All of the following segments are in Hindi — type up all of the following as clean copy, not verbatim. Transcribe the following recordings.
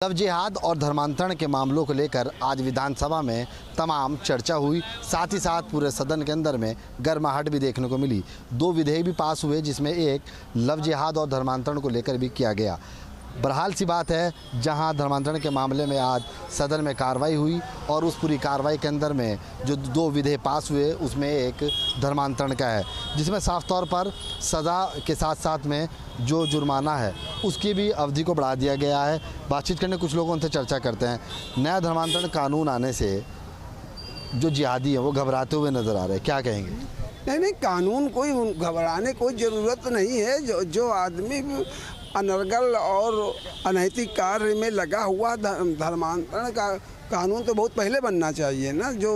लव जिहाद और धर्मांतरण के मामलों को लेकर आज विधानसभा में तमाम चर्चा हुई। साथ ही साथ पूरे सदन के अंदर में गर्माहट भी देखने को मिली। 2 विधेयक भी पास हुए, जिसमें एक लव जिहाद और धर्मांतरण को लेकर भी किया गया। बहरहाल सी बात है, जहां धर्मांतरण के मामले में आज सदन में कार्रवाई हुई और उस पूरी कार्रवाई के अंदर में जो 2 विधेयक पास हुए उसमें एक धर्मांतरण का है, जिसमें साफ तौर पर सज़ा के साथ साथ में जो जुर्माना है उसकी भी अवधि को बढ़ा दिया गया है। बातचीत करने कुछ लोगों से चर्चा करते हैं। नया धर्मांतरण कानून आने से जो जिहादी हैं वो घबराते हुए नज़र आ रहे हैं, क्या कहेंगे? नहीं, कानून कोई घबराने कोई ज़रूरत नहीं है। जो आदमी अनर्गल और अनैतिक कार्य में लगा हुआ, धर्मांतरण का कानून तो बहुत पहले बनना चाहिए ना। जो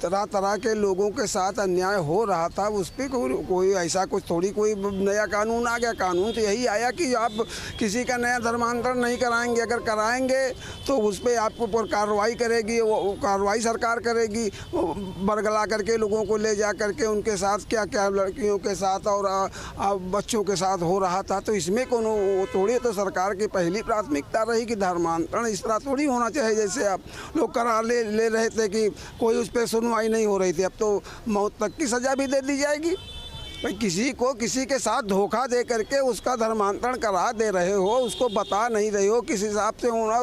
तरह तरह के लोगों के साथ अन्याय हो रहा था उस पर कोई ऐसा कुछ थोड़ी कोई नया कानून आ गया। कानून तो यही आया कि आप किसी का नया धर्मांतरण नहीं कराएंगे, अगर कराएंगे तो उस पर आपको ऊपर कार्रवाई करेगी, वो कार्रवाई सरकार करेगी। बरगला करके लोगों को ले जा करके उनके साथ क्या क्या लड़कियों के साथ और बच्चों के साथ हो रहा था, तो इसमें कोनो थोड़ी तो सरकार की पहली प्राथमिकता रही कि धर्मांतरण इस तरह थोड़ी होना चाहिए जैसे आप लोग करा ले रहे थे कि कोई उस पर सुनवाई नहीं हो रही थी। अब तो मौत तक की सज़ा भी दे दी जाएगी। भाई किसी को किसी के साथ धोखा दे करके उसका धर्मांतरण करा दे रहे हो, उसको बता नहीं रहे हो किस हिसाब से होना,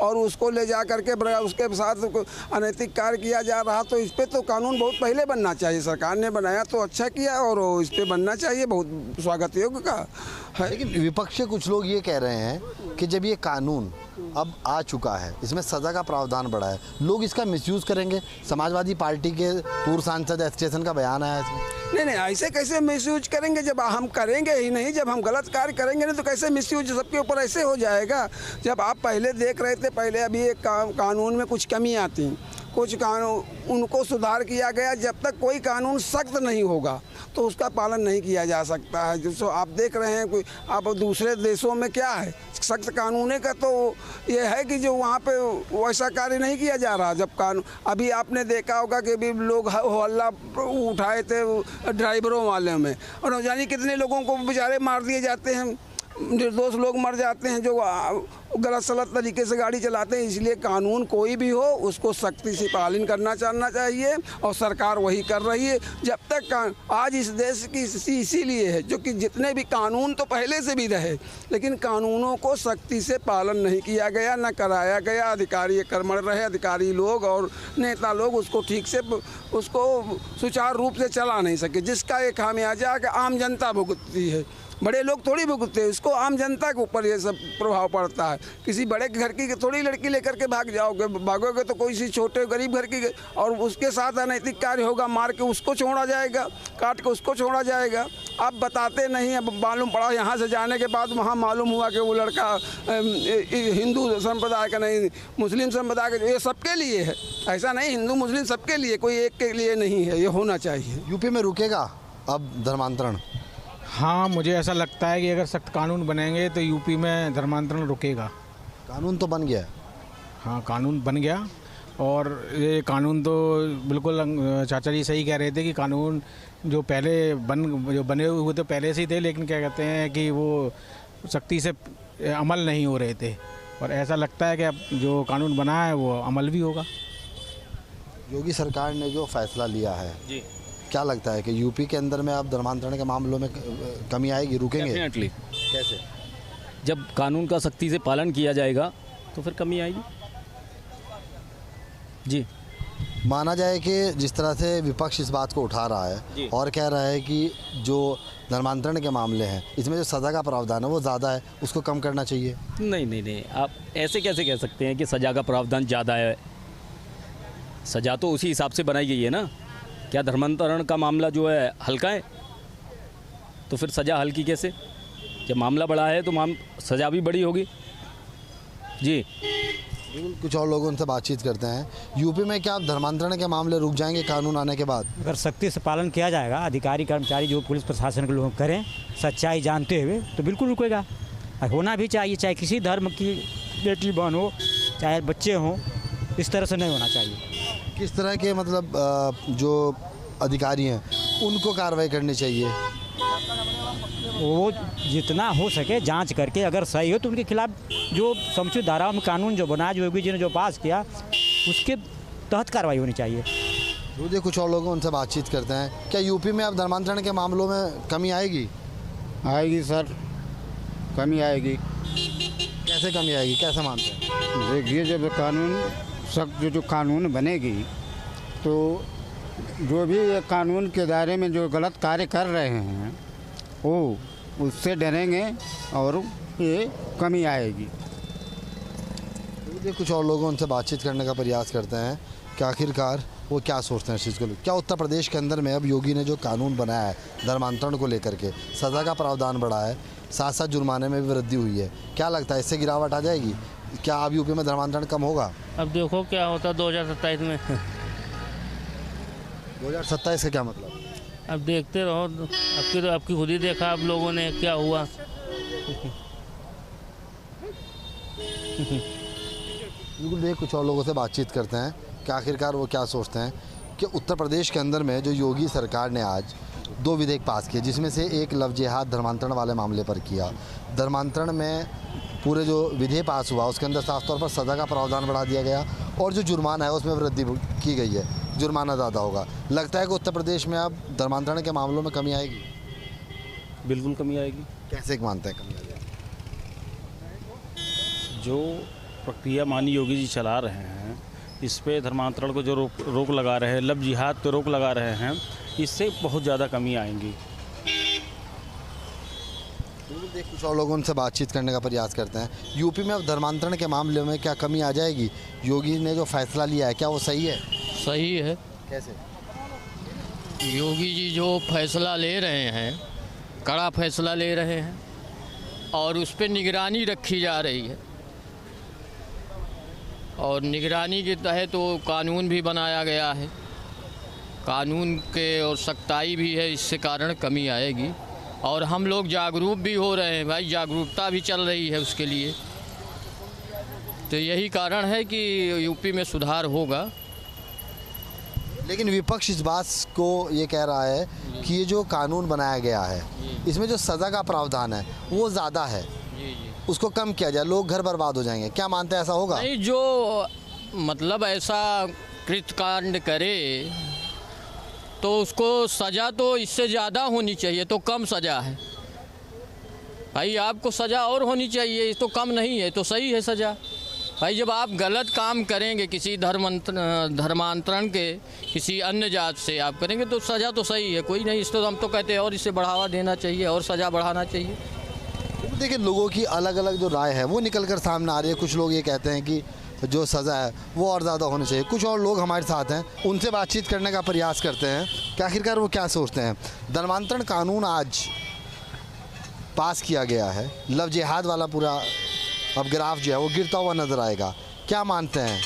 और उसको ले जा करके उसके साथ अनैतिक कार्य किया जा रहा, तो इस पर तो कानून बहुत पहले बनना चाहिए। सरकार ने बनाया तो अच्छा किया और इस पर बनना चाहिए, बहुत स्वागत योग्य का है। लेकिन विपक्ष के कुछ लोग ये कह रहे हैं कि जब ये कानून अब आ चुका है, इसमें सज़ा का प्रावधान बढ़ा है, लोग इसका मिसयूज़ करेंगे। समाजवादी पार्टी के पूर्व सांसद एस स्टेशन का बयान आया इसमें। नहीं, ऐसे कैसे मिसयूज करेंगे? जब हम करेंगे ही नहीं, जब हम गलत कार्य करेंगे नहीं तो कैसे मिसयूज सबके ऊपर ऐसे हो जाएगा? जब आप पहले देख रहे थे, पहले अभी एक कानून में कुछ कमी आती, कुछ कानून उनको सुधार किया गया। जब तक कोई कानून सख्त नहीं होगा तो उसका पालन नहीं किया जा सकता है। जो आप देख रहे हैं, कोई आप दूसरे देशों में क्या है, सख्त कानून का तो ये है कि जो वहाँ पे वैसा कार्य नहीं किया जा रहा। जब कानून अभी आपने देखा होगा कि भी लोग हल्ला उठाए थे ड्राइवरों वाले में, और जानी कितने लोगों को बेचारे मार दिए जाते हैं, निर्दोष लोग मर जाते हैं जो गलत सलत तरीके से गाड़ी चलाते हैं। इसलिए कानून कोई भी हो उसको सख्ती से पालन करना चाहिए और सरकार वही कर रही है। जब तक आज इस देश की इसीलिए है जो कि जितने भी कानून तो पहले से भी रहे, लेकिन कानूनों को सख्ती से पालन नहीं किया गया, न कराया गया। अधिकारी कर्मठ रहे, अधिकारी लोग और नेता लोग उसको ठीक से उसको सुचारू रूप से चला नहीं सके, जिसका एक खामियाजा कि आम जनता भुगतती है। बड़े लोग थोड़ी भुगतते हैं, इसको आम जनता के ऊपर ये सब प्रभाव पड़ता है। किसी बड़े घर की थोड़ी लड़की लेकर के भागोगे तो कोई सी छोटे गरीब घर की, और उसके साथ अनैतिक कार्य होगा, मार के उसको छोड़ा जाएगा, काट के उसको छोड़ा जाएगा। आप बताते नहीं। अब मालूम पड़ा यहाँ से जाने के बाद वहाँ मालूम हुआ कि वो लड़का हिंदू संप्रदाय का नहीं, मुस्लिम संप्रदाय का। ये सबके लिए है, ऐसा नहीं हिंदू मुस्लिम सबके लिए, कोई एक के लिए नहीं है। ये होना चाहिए। यूपी में रुकेगा अब धर्मांतरण? हाँ, मुझे ऐसा लगता है कि अगर सख्त कानून बनेंगे तो यूपी में धर्मांतरण रुकेगा। कानून तो बन गया। हाँ, कानून बन गया, और ये कानून तो बिल्कुल चाचा जी सही कह रहे थे कि कानून जो बने हुए तो पहले से ही थे, लेकिन क्या कहते हैं कि वो सख्ती से अमल नहीं हो रहे थे। और ऐसा लगता है कि अब जो कानून बना है वो अमल भी होगा। योगी सरकार ने जो फैसला लिया है जी, क्या लगता है कि यूपी के अंदर में अब धर्मांतरण के मामलों में कमी आएगी, रुकेंगे? डेफिनेटली। कैसे? जब कानून का सख्ती से पालन किया जाएगा तो फिर कमी आएगी जी। माना जाए कि जिस तरह से विपक्ष इस बात को उठा रहा है और कह रहा है कि जो धर्मांतरण के मामले हैं इसमें जो सज़ा का प्रावधान है वो ज़्यादा है, उसको कम करना चाहिए। नहीं, आप ऐसे कैसे कह सकते हैं कि सज़ा का प्रावधान ज़्यादा है? सज़ा तो उसी हिसाब से बनाई गई है ना। क्या धर्मांतरण का मामला जो है हल्का है तो फिर सज़ा हल्की कैसे? जब मामला बड़ा है तो सज़ा भी बड़ी होगी जी। कुछ और लोगों से बातचीत करते हैं। यूपी में क्या धर्मांतरण के मामले रुक जाएंगे कानून आने के बाद? अगर सख्ती से पालन किया जाएगा, अधिकारी कर्मचारी जो पुलिस प्रशासन के लोग करें सच्चाई जानते हुए, तो बिल्कुल रुकेगा। होना भी चाहिए, चाहे किसी धर्म की बेटी बहन हो, चाहे बच्चे हों, इस तरह से नहीं होना चाहिए। किस तरह के मतलब जो अधिकारी हैं उनको कार्रवाई करनी चाहिए? वो जितना हो सके जांच करके अगर सही हो तो उनके खिलाफ जो समुचित धाराओं में कानून जो बना योगी जी ने जो पास किया उसके तहत कार्रवाई होनी चाहिए। मुझे कुछ और लोगों उनसे बातचीत करते हैं। क्या यूपी में अब धर्मांतरण के मामलों में कमी आएगी? आएगी सर, कमी आएगी। कैसे कमी आएगी, कैसे मानते हैं? देखिए, जब कानून सख्त जो कानून बनेगी तो जो भी ये कानून के दायरे में जो गलत कार्य कर रहे हैं वो उससे डरेंगे और ये कमी आएगी। मुझे कुछ और लोगों उनसे बातचीत करने का प्रयास करते हैं कि आखिरकार वो क्या सोचते हैं इस चीज़ को। क्या उत्तर प्रदेश के अंदर में अब योगी ने जो कानून बनाया है धर्मांतरण को लेकर के, सज़ा का प्रावधान बढ़ा है, साथ साथ जुर्माने में भी वृद्धि हुई है, क्या लगता है इससे गिरावट आ जाएगी? क्या अब यूपी में धर्मांतरण कम होगा? अब देखो क्या होता है 2027 में। 2027 का क्या मतलब? अब देखते रहो, आपकी खुद ही देखा आप लोगों ने क्या हुआ। बिल्कुल, देख कुछ और लोगों से बातचीत करते हैं कि आखिरकार वो क्या सोचते हैं कि उत्तर प्रदेश के अंदर में जो योगी सरकार ने आज 2 विधेयक पास किए, जिसमें से एक लव जिहाद धर्मांतरण वाले मामले पर किया। धर्मांतरण में पूरे जो विधेयक पास हुआ उसके अंदर साफ तौर पर सज़ा का प्रावधान बढ़ा दिया गया और जो जुर्माना है उसमें वृद्धि की गई है, जुर्माना ज़्यादा होगा। लगता है कि उत्तर प्रदेश में अब धर्मांतरण के मामलों में कमी आएगी? बिल्कुल कमी आएगी। कैसे मानते हैं कमी आएगी? जो प्रक्रिया माननीय योगी जी चला रहे हैं इस पे धर्मांतरण को जो रोक लगा रहे हैं, लव जिहाद पे रोक लगा रहे हैं, इससे बहुत ज़्यादा कमी आएंगी। देख कुछ और लोगों उनसे बातचीत करने का प्रयास करते हैं। यूपी में अब धर्मांतरण के मामले में क्या कमी आ जाएगी? योगी ने जो फैसला लिया है क्या वो सही है? सही है। कैसे? योगी जी जो फैसला ले रहे हैं, कड़ा फैसला ले रहे हैं और उस पर निगरानी रखी जा रही है और निगरानी के तहत तो कानून भी बनाया गया है, कानून के और सख्ताई भी है, इससे कारण कमी आएगी और हम लोग जागरूक भी हो रहे हैं भाई, जागरूकता भी चल रही है उसके लिए। तो यही कारण है कि यूपी में सुधार होगा। लेकिन विपक्ष इस बात को ये कह रहा है कि ये जो कानून बनाया गया है इसमें जो सज़ा का प्रावधान है वो ज़्यादा है, उसको कम किया जाए, लोग घर बर्बाद हो जाएंगे। क्या मानते हैं ऐसा होगा? नहीं, जो मतलब ऐसा कृतकांड करे तो उसको सज़ा तो इससे ज़्यादा होनी चाहिए, तो कम सज़ा है भाई। आपको सज़ा और होनी चाहिए, तो कम नहीं है, तो सही है सज़ा भाई। जब आप गलत काम करेंगे किसी धर्मांतरण के किसी अन्य जात से आप करेंगे तो सज़ा तो सही है, कोई नहीं। इस तो हम तो कहते हैं और इसे बढ़ावा देना चाहिए और सज़ा बढ़ाना चाहिए। देखिए, लोगों की अलग अलग जो राय है वो निकल कर सामने आ रही है। कुछ लोग ये कहते हैं कि जो सज़ा है वो और ज़्यादा होनी चाहिए। कुछ और लोग हमारे साथ हैं, उनसे बातचीत करने का प्रयास करते हैं कि आखिरकार वो क्या सोचते हैं। धर्मांतरण कानून आज पास किया गया है, लव जिहाद वाला पूरा अब ग्राफ जो है वो गिरता हुआ नज़र आएगा। क्या मानते हैं?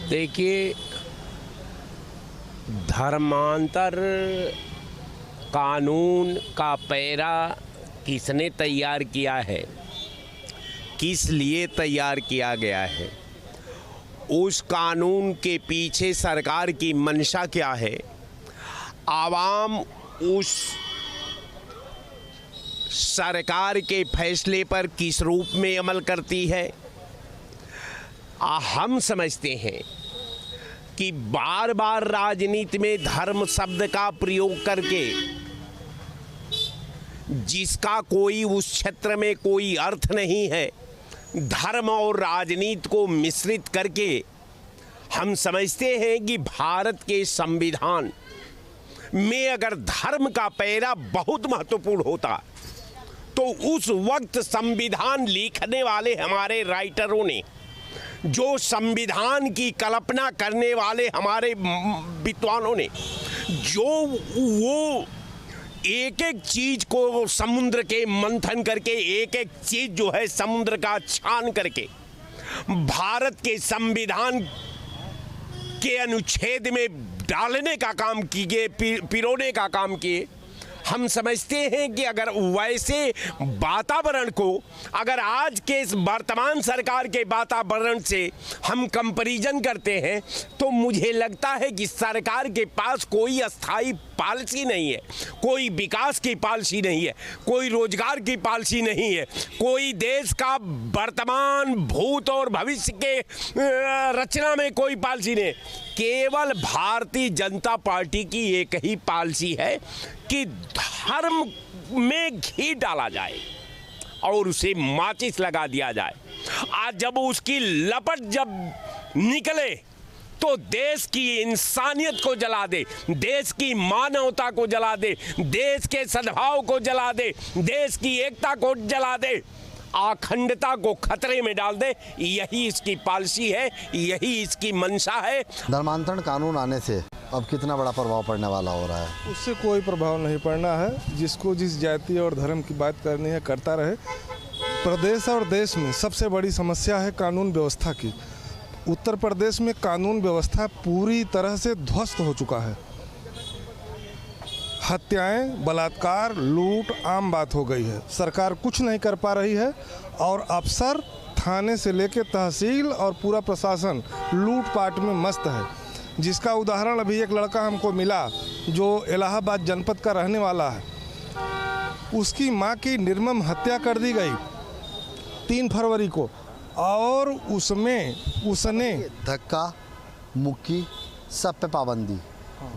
देखिए, धर्मांतर कानून का पैरा किसने तैयार किया है, किस लिए तैयार किया गया है, उस कानून के पीछे सरकार की मंशा क्या है, आवाम उस सरकार के फैसले पर किस रूप में अमल करती है। हम समझते हैं कि बार बार राजनीति में धर्म शब्द का प्रयोग करके जिसका कोई उस क्षेत्र में कोई अर्थ नहीं है, धर्म और राजनीति को मिश्रित करके हम समझते हैं कि भारत के संविधान में अगर धर्म का पैरा बहुत महत्वपूर्ण होता तो उस वक्त संविधान लिखने वाले हमारे राइटरों ने, जो संविधान की कल्पना करने वाले हमारे विद्वानों ने, जो वो एक एक चीज को समुद्र के मंथन करके, एक एक चीज जो है समुद्र का छान करके भारत के संविधान के अनुच्छेद में डालने का काम किए, पिरोने का काम किए, हम समझते हैं कि अगर वैसे वातावरण को अगर आज के इस वर्तमान सरकार के वातावरण से हम कंपैरिजन करते हैं तो मुझे लगता है कि सरकार के पास कोई अस्थाई पॉलिसी नहीं है, कोई विकास की पॉलिसी नहीं है, कोई रोजगार की पॉलिसी नहीं है, कोई देश का वर्तमान भूत और भविष्य के रचना में कोई पॉलिसी नहीं। केवल भारतीय जनता पार्टी की एक ही पॉलिसी है कि धर्म में घी डाला जाए और उसे माचिस लगा दिया जाए। आज जब उसकी लपट जब निकले तो देश की इंसानियत को जला दे, देश की मानवता को जला दे, देश के सद्भाव को जला दे, देश की एकता को जला दे, अखंडता को खतरे में डाल दे। यही इसकी पॉलिसी है, यही इसकी मंशा है। धर्मांतरण कानून आने से अब कितना बड़ा प्रभाव पड़ने वाला हो रहा है? उससे कोई प्रभाव नहीं पड़ना है। जिसको जिस जाति और धर्म की बात करनी है करता रहे। प्रदेश और देश में सबसे बड़ी समस्या है कानून व्यवस्था की। उत्तर प्रदेश में कानून व्यवस्था पूरी तरह से ध्वस्त हो चुका है। हत्याएं, बलात्कार, लूट आम बात हो गई है। सरकार कुछ नहीं कर पा रही है और अफसर थाने से लेकर तहसील और पूरा प्रशासन लूटपाट में मस्त है। जिसका उदाहरण अभी एक लड़का हमको मिला जो इलाहाबाद जनपद का रहने वाला है। उसकी मां की निर्मम हत्या कर दी गई 3 फरवरी को और उसने धक्का मुक्की सब पे पाबंदी,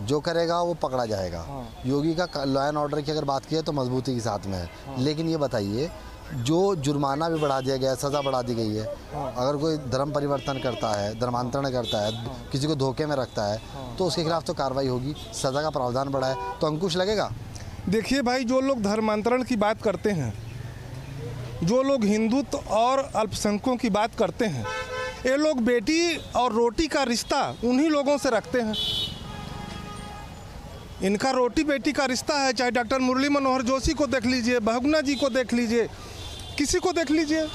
जो करेगा वो पकड़ा जाएगा। योगी का लॉ एंड ऑर्डर की अगर बात की है तो मजबूती के साथ में है। लेकिन ये बताइए, जो जुर्माना भी बढ़ा दिया गया है, सज़ा बढ़ा दी गई है, अगर कोई धर्म परिवर्तन करता है, धर्मांतरण करता है, किसी को धोखे में रखता है तो उसके खिलाफ तो कार्रवाई होगी। सज़ा का प्रावधान बढ़ा है तो अंकुश लगेगा। देखिए भाई, जो लोग धर्मांतरण की बात करते हैं, जो लोग हिंदुत्व और अल्पसंख्यकों की बात करते हैं, ये लोग बेटी और रोटी का रिश्ता उन्हीं लोगों से रखते हैं। इनका रोटी बेटी का रिश्ता है। चाहे डॉक्टर मुरली मनोहर जोशी को देख लीजिए, बहुगुणा जी को देख लीजिए, किसी को देख लीजिए।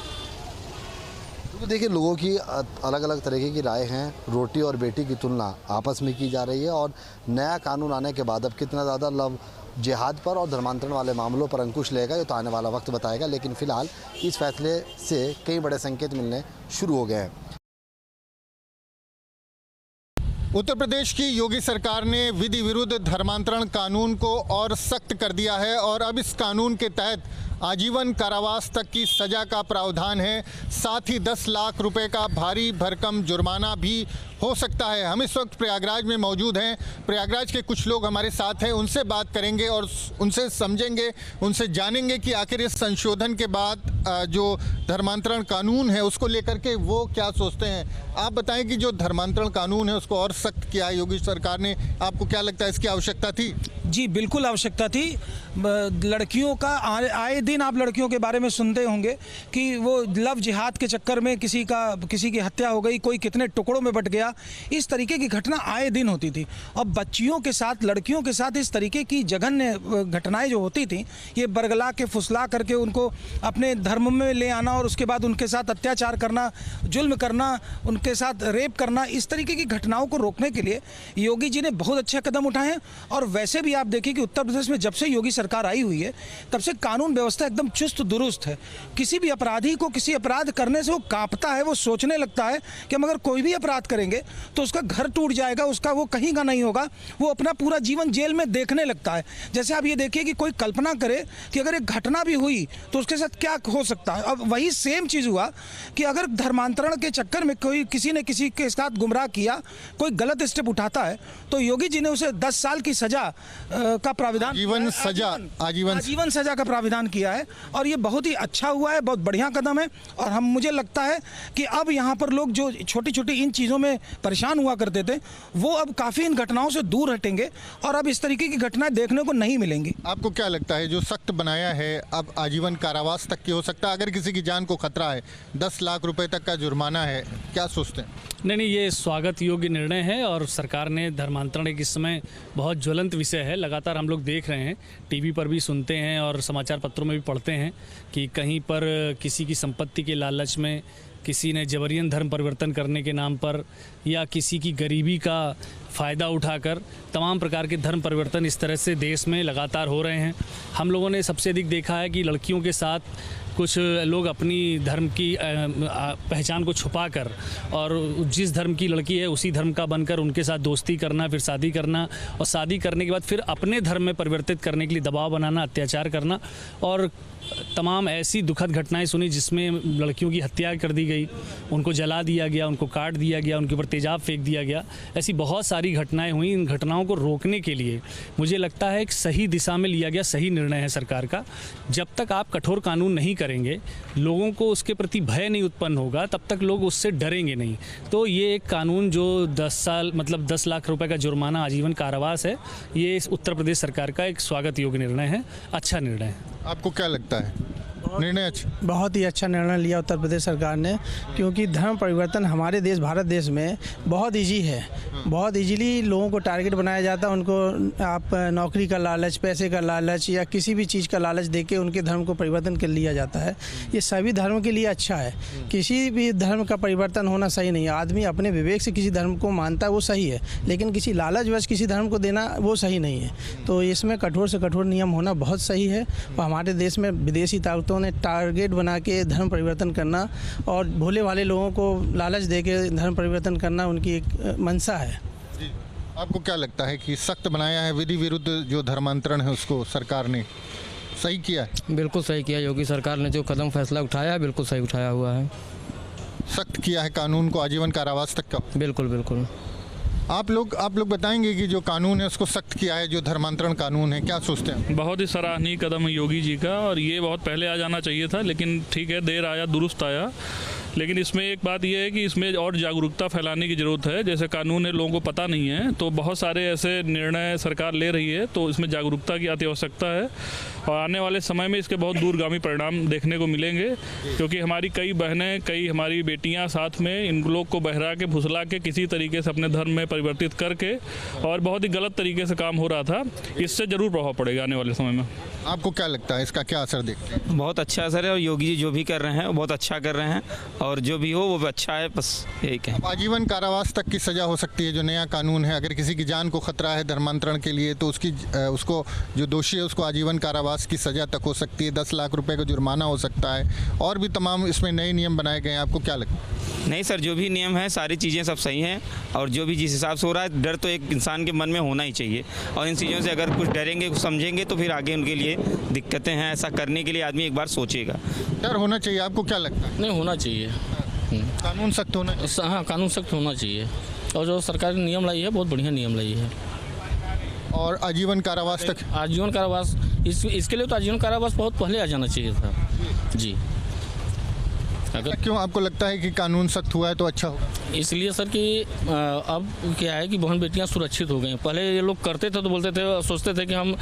तो देखिए, लोगों की अलग अलग तरीके की राय हैं। रोटी और बेटी की तुलना आपस में की जा रही है और नया कानून आने के बाद अब कितना ज़्यादा लव जिहाद पर और धर्मांतरण वाले मामलों पर अंकुश लेगा ये तो आने वाला वक्त बताएगा। लेकिन फिलहाल इस फैसले से कई बड़े संकेत मिलने शुरू हो गए हैं। उत्तर प्रदेश की योगी सरकार ने विधि विरुद्ध धर्मांतरण कानून को और सख्त कर दिया है और अब इस कानून के तहत आजीवन कारावास तक की सज़ा का प्रावधान है। साथ ही 10 लाख रुपए का भारी भरकम जुर्माना भी हो सकता है। हम इस वक्त प्रयागराज में मौजूद हैं। प्रयागराज के कुछ लोग हमारे साथ हैं, उनसे बात करेंगे और उनसे समझेंगे, उनसे जानेंगे कि आखिर इस संशोधन के बाद जो धर्मांतरण कानून है उसको लेकर के वो क्या सोचते हैं। आप बताएं कि जो धर्मांतरण कानून है उसको और सख्त किया है योगी सरकार ने, आपको क्या लगता है इसकी आवश्यकता थी? जी बिल्कुल आवश्यकता थी। लड़कियों का आए दिन आप लड़कियों के बारे में सुनते होंगे कि वो लव जिहाद के चक्कर में किसी की हत्या हो गई, कोई कितने टुकड़ों में बट गया। इस तरीके की घटना आए दिन होती थी और बच्चियों के साथ, लड़कियों के साथ इस तरीके की जघन्य घटनाएं जो होती थी, ये बरगला के फुसला करके उनको अपने धर्म में ले आना और उसके बाद उनके साथ अत्याचार करना, जुल्म करना, उनके साथ रेप करना, इस तरीके की घटनाओं को रोकने के लिए योगी जी ने बहुत अच्छे कदम उठाए हैं। और वैसे भी आप देखिए कि उत्तर प्रदेश में जब से योगी सरकार आई हुई है तब से कानून व्यवस्था एकदम चुस्त दुरुस्त है। किसी भी अपराधी को किसी अपराध करने से वो कांपता है, वो सोचने लगता है कि हम अगर कोई भी अपराध करेंगे तो उसका घर टूट जाएगा, उसका वो कहीं का नहीं होगा, वो अपना पूरा जीवन जेल में देखने लगता है। जैसे आप ये देखिए कि कोई कल्पना करे कि अगर एक घटना भी हुई तो उसके साथ क्या हो सकता है। अब वही सेम चीज़ हुआ कि अगर धर्मांतरण के चक्कर में कोई किसी ने किसी के साथ गुमराह किया, कोई गलत स्टेप उठाता है तो योगी जी ने उसे 10 साल की सजा का प्राविधान, आजीवन सजा का प्राविधान किया है और ये बहुत ही अच्छा हुआ है, बहुत बढ़िया कदम है। और मुझे लगता है कि अब यहाँ पर लोग जो छोटी छोटी इन चीज़ों में परेशान हुआ करते थे वो अब काफ़ी इन घटनाओं से दूर हटेंगे और अब इस तरीके की घटनाएं देखने को नहीं मिलेंगी। आपको क्या लगता है जो सख्त बनाया है अब आजीवन कारावास तक की हो सकता है, अगर किसी की जान को खतरा है, 10 लाख रुपए तक का जुर्माना है, क्या सोचते हैं? नहीं, ये स्वागत योग्य निर्णय है और सरकार ने धर्मांतरण एक इस समय बहुत ज्वलंत विषय है। लगातार हम लोग देख रहे हैं, टीवी पर भी सुनते हैं और समाचार पत्रों में भी पढ़ते हैं कि कहीं पर किसी की संपत्ति के लालच में किसी ने जबरियन धर्म परिवर्तन करने के नाम पर या किसी की गरीबी का फ़ायदा उठाकर तमाम प्रकार के धर्म परिवर्तन इस तरह से देश में लगातार हो रहे हैं। हम लोगों ने सबसे अधिक देखा है कि लड़कियों के साथ कुछ लोग अपनी धर्म की पहचान को छुपाकर और जिस धर्म की लड़की है उसी धर्म का बनकर उनके साथ दोस्ती करना, फिर शादी करना और शादी करने के बाद फिर अपने धर्म में परिवर्तित करने के लिए दबाव बनाना, अत्याचार करना और तमाम ऐसी दुखद घटनाएं सुनी जिसमें लड़कियों की हत्या कर दी गई, उनको जला दिया गया, उनको काट दिया गया, उनके ऊपर तेजाब फेंक दिया गया। ऐसी बहुत सारी घटनाएं हुई। इन घटनाओं को रोकने के लिए मुझे लगता है एक सही दिशा में लिया गया सही निर्णय है सरकार का। जब तक आप कठोर कानून नहीं करेंगे, लोगों को उसके प्रति भय नहीं उत्पन्न होगा, तब तक लोग उससे डरेंगे नहीं। तो ये एक कानून जो 10 साल मतलब 10 लाख रुपए का जुर्माना, आजीवन कारावास है, ये उत्तर प्रदेश सरकार का एक स्वागत योग्य निर्णय है, अच्छा निर्णय है। आपको क्या लगता है निर्णय अच्छा? बहुत ही अच्छा निर्णय लिया उत्तर प्रदेश सरकार ने, क्योंकि धर्म परिवर्तन हमारे देश भारत देश में बहुत इजी है। बहुत इजीली लोगों को टारगेट बनाया जाता है। उनको आप नौकरी का लालच, पैसे का लालच या किसी भी चीज़ का लालच देके उनके धर्म को परिवर्तन कर लिया जाता है। ये सभी धर्म के लिए अच्छा है। किसी भी धर्म का परिवर्तन होना सही नहीं है। आदमी अपने विवेक से किसी धर्म को मानता है वो सही है, लेकिन किसी लालचवश किसी धर्म को देना वो सही नहीं है। तो इसमें कठोर से कठोर नियम होना बहुत सही है। और हमारे देश में विदेशी ताकतों ने टारगेट बना के धर्म परिवर्तन करना और भोले वाले लोगों को लालच दे के धर्म परिवर्तन करना उनकी एक मंशा है। जी, आपको क्या लगता है कि सख्त बनाया है विधि विरुद्ध जो धर्मांतरण है उसको सरकार ने सही किया है? बिल्कुल सही किया। योगी सरकार ने जो कदम फैसला उठाया है बिल्कुल सही उठाया हुआ है। सख्त किया है कानून को, आजीवन कारावास तक का। बिल्कुल बिल्कुल। आप लोग बताएंगे कि जो कानून है उसको सख्त किया है, जो धर्मांतरण कानून है, क्या सोचते हैं? बहुत ही सराहनीय कदम है योगी जी का, और ये बहुत पहले आ जाना चाहिए था, लेकिन ठीक है, देर आया दुरुस्त आया। लेकिन इसमें एक बात यह है कि इसमें और जागरूकता फैलाने की ज़रूरत है। जैसे कानून है, लोगों को पता नहीं है, तो बहुत सारे ऐसे निर्णय सरकार ले रही है, तो इसमें जागरूकता की अति आवश्यकता है। और आने वाले समय में इसके बहुत दूरगामी परिणाम देखने को मिलेंगे, क्योंकि हमारी कई बहनें, कई हमारी बेटियां साथ में इन लोग को बहरा के, फुसला के किसी तरीके से अपने धर्म में परिवर्तित करके और बहुत ही गलत तरीके से काम हो रहा था। इससे ज़रूर प्रभाव पड़ेगा आने वाले समय में। आपको क्या लगता है इसका क्या असर देखते हैं? बहुत अच्छा असर है, और योगी जी जो भी कर रहे हैं वो बहुत अच्छा कर रहे हैं, और जो भी हो वो भी अच्छा है, बस यही कहें। आजीवन कारावास तक की सज़ा हो सकती है जो नया कानून है। अगर किसी की जान को खतरा है धर्मांतरण के लिए तो उसको जो दोषी है उसको आजीवन कारावास की सज़ा तक हो सकती है, 10 लाख रुपए का जुर्माना हो सकता है, और भी तमाम इसमें नए नियम बनाए गए हैं। आपको क्या लगता है? नहीं सर, जो भी नियम है सारी चीज़ें सब सही हैं, और जो भी जिस हिसाब से हो रहा है, डर तो एक इंसान के मन में होना ही चाहिए, और इन चीज़ों से अगर कुछ डरेंगे, कुछ समझेंगे तो फिर आगे उनके लिए दिक्कतें हैं। ऐसा करने के लिए आदमी एक बार सोचेगा। डर होना चाहिए, आपको क्या लगता है? नहीं, होना चाहिए। कानून सख्त होना चाहिए। हाँ, कानून सख्त होना चाहिए, और जो सरकार ने नियम लाई है बहुत बढ़िया नियम लाई है। और आजीवन कारावास तक? आजीवन कारावास, इसके लिए तो आजीवन कारावास बहुत पहले आ जाना चाहिए था जी। क्यों आपको लगता है कि कानून सख्त हुआ है तो अच्छा हो? इसलिए सर कि अब क्या है कि बहन बेटियां सुरक्षित हो गई। पहले ये लोग करते थे तो बोलते थे, सोचते थे कि हम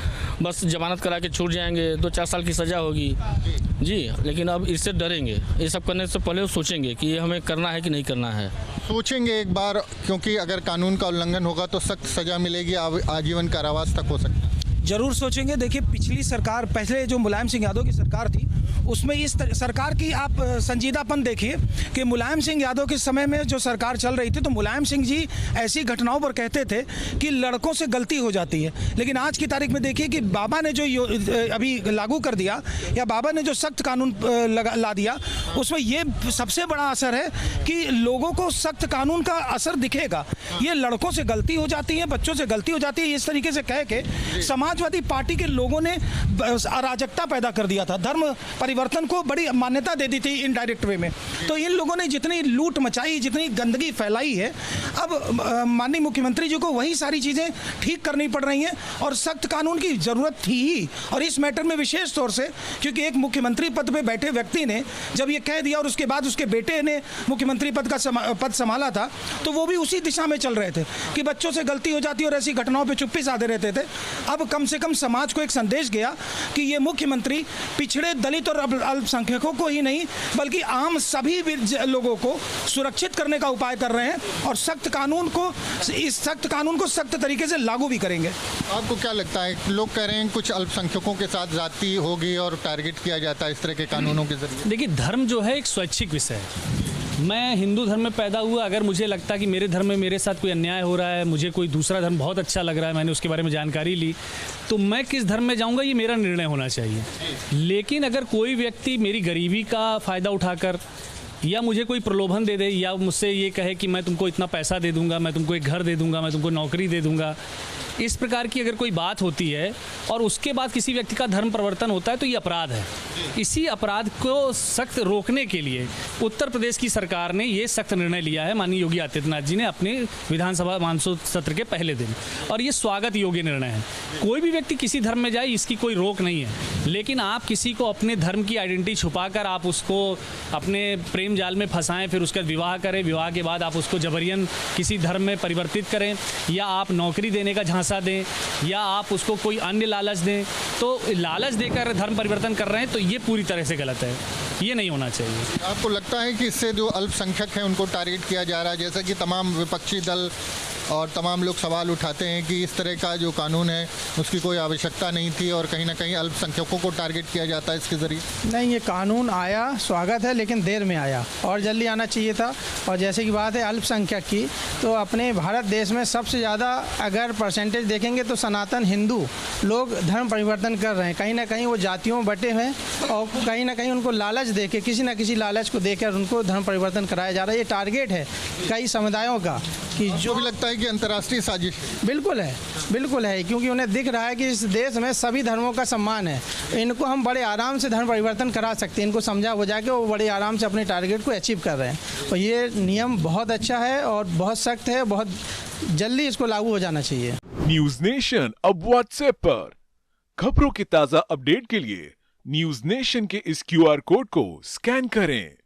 बस जमानत करा के छूट जाएंगे, 2-4 साल की सज़ा होगी जी, लेकिन अब इससे डरेंगे। ये सब करने से पहले वो सोचेंगे कि ये हमें करना है कि नहीं करना है। सोचेंगे एक बार, क्योंकि अगर कानून का उल्लंघन होगा तो सख्त सज़ा मिलेगी, आजीवन कारावास तक हो सकता है। जरूर सोचेंगे। देखिए, पिछली सरकार, पहले जो मुलायम सिंह यादव की सरकार थी, उसमें इस सरकार की आप संजीदापन देखिए कि मुलायम सिंह यादव के समय में जो सरकार चल रही थी, तो मुलायम सिंह जी ऐसी घटनाओं पर कहते थे कि लड़कों से गलती हो जाती है। लेकिन आज की तारीख में देखिए कि बाबा ने जो अभी लागू कर दिया, या बाबा ने जो सख्त कानून ला दिया, उसमें ये सबसे बड़ा असर है कि लोगों को सख्त कानून का असर दिखेगा। ये लड़कों से गलती हो जाती है, बच्चों से गलती हो जाती है, इस तरीके से कह के समाजवादी पार्टी के लोगों ने अराजकता पैदा कर दिया था। धर्म परिवर्तन को बड़ी मान्यता दे दी थी इनडायरेक्ट वे में। तो इन लोगों ने जितनी लूट मचाई, जितनी गंदगी फैलाई है, अब माननीय मुख्यमंत्री जी को वही सारी चीज़ें ठीक करनी पड़ रही हैं, और सख्त कानून की ज़रूरत थी ही। और इस मैटर में विशेष तौर से, क्योंकि एक मुख्यमंत्री पद पे बैठे व्यक्ति ने जब ये कह दिया और उसके बाद उसके बेटे ने मुख्यमंत्री पद संभाला था, तो वो भी उसी दिशा में चल रहे थे कि बच्चों से गलती हो जाती और ऐसी घटनाओं पर चुप्पी साधे रहते थे। अब कम से कम समाज को एक संदेश गया कि ये मुख्यमंत्री पिछड़े, दलित और अल्पसंख्यकों को ही नहीं बल्कि आम सभी लोगों को सुरक्षित करने का उपाय कर रहे हैं, और सख्त कानून को सख्त तरीके से लागू भी करेंगे। आपको क्या लगता है? लोग कह रहे हैं कुछ अल्पसंख्यकों के साथ जाति होगी और टारगेट किया जाता है इस तरह के कानूनों के जरिए। देखिए, धर्म जो है एक स्वैच्छिक विषय है। मैं हिंदू धर्म में पैदा हुआ, अगर मुझे लगता कि मेरे धर्म में मेरे साथ कोई अन्याय हो रहा है, मुझे कोई दूसरा धर्म बहुत अच्छा लग रहा है, मैंने उसके बारे में जानकारी ली, तो मैं किस धर्म में जाऊंगा ये मेरा निर्णय होना चाहिए। लेकिन अगर कोई व्यक्ति मेरी गरीबी का फ़ायदा उठाकर या मुझे कोई प्रलोभन दे दे या मुझसे ये कहे कि मैं तुमको इतना पैसा दे दूंगा, मैं तुमको एक घर दे दूंगा, मैं तुमको नौकरी दे दूंगा, इस प्रकार की अगर कोई बात होती है और उसके बाद किसी व्यक्ति का धर्म परिवर्तन होता है तो ये अपराध है। इसी अपराध को सख्त रोकने के लिए उत्तर प्रदेश की सरकार ने ये सख्त निर्णय लिया है, माननीय योगी आदित्यनाथ जी ने अपने विधानसभा मानसून सत्र के पहले दिन, और ये स्वागत योग्य निर्णय है। कोई भी व्यक्ति किसी धर्म में जाए इसकी कोई रोक नहीं है, लेकिन आप किसी को अपने धर्म की आइडेंटिटी छुपाकर आप उसको अपने प्रेम जाल में फंसाएं, फिर उसका विवाह करें, विवाह के बाद आप उसको जबरियन किसी धर्म में परिवर्तित करें, या आप नौकरी देने का झांसा दें, या आप उसको कोई अन्य लालच दें, तो लालच देकर धर्म परिवर्तन कर रहे हैं, तो ये पूरी तरह से गलत है, ये नहीं होना चाहिए। आपको लगता है कि इससे जो अल्पसंख्यक हैं उनको टारगेट किया जा रहा है, जैसे कि तमाम विपक्षी दल और तमाम लोग सवाल उठाते हैं कि इस तरह का जो कानून है उसकी कोई आवश्यकता नहीं थी और कहीं ना कहीं अल्पसंख्यकों को टारगेट किया जाता है इसके ज़रिए? नहीं, ये कानून आया, स्वागत है, लेकिन देर में आया और जल्दी आना चाहिए था। और जैसे कि बात है अल्पसंख्यक की, तो अपने भारत देश में सबसे ज़्यादा अगर परसेंटेज देखेंगे तो सनातन हिंदू लोग धर्म परिवर्तन कर रहे हैं। कहीं ना कहीं वो जातियों में बटे हैं और कहीं ना कहीं उनको लालच दे के, किसी न किसी लालच को देकर उनको धर्म परिवर्तन कराया जा रहा है। ये टारगेट है कई समुदायों का कि जो भी लगता है कि अंतर्राष्ट्रीय साजिश बिल्कुल है, क्योंकि उन्हें दिख रहा है कि इस देश में सभी धर्मों का सम्मान है, इनको हम बड़े आराम से धर्म परिवर्तन करा सकते हैं। इनको समझा बुझा के वो बड़े आराम से अपने टारगेट को अचीव कर रहे हैं, और ये नियम बहुत अच्छा है और बहुत सख्त है, बहुत जल्दी इसको लागू हो जाना चाहिए। न्यूज नेशन अब व्हाट्सएप पर खबरों की ताज़ा अपडेट के लिए न्यूज नेशन के इस QR कोड को स्कैन करें।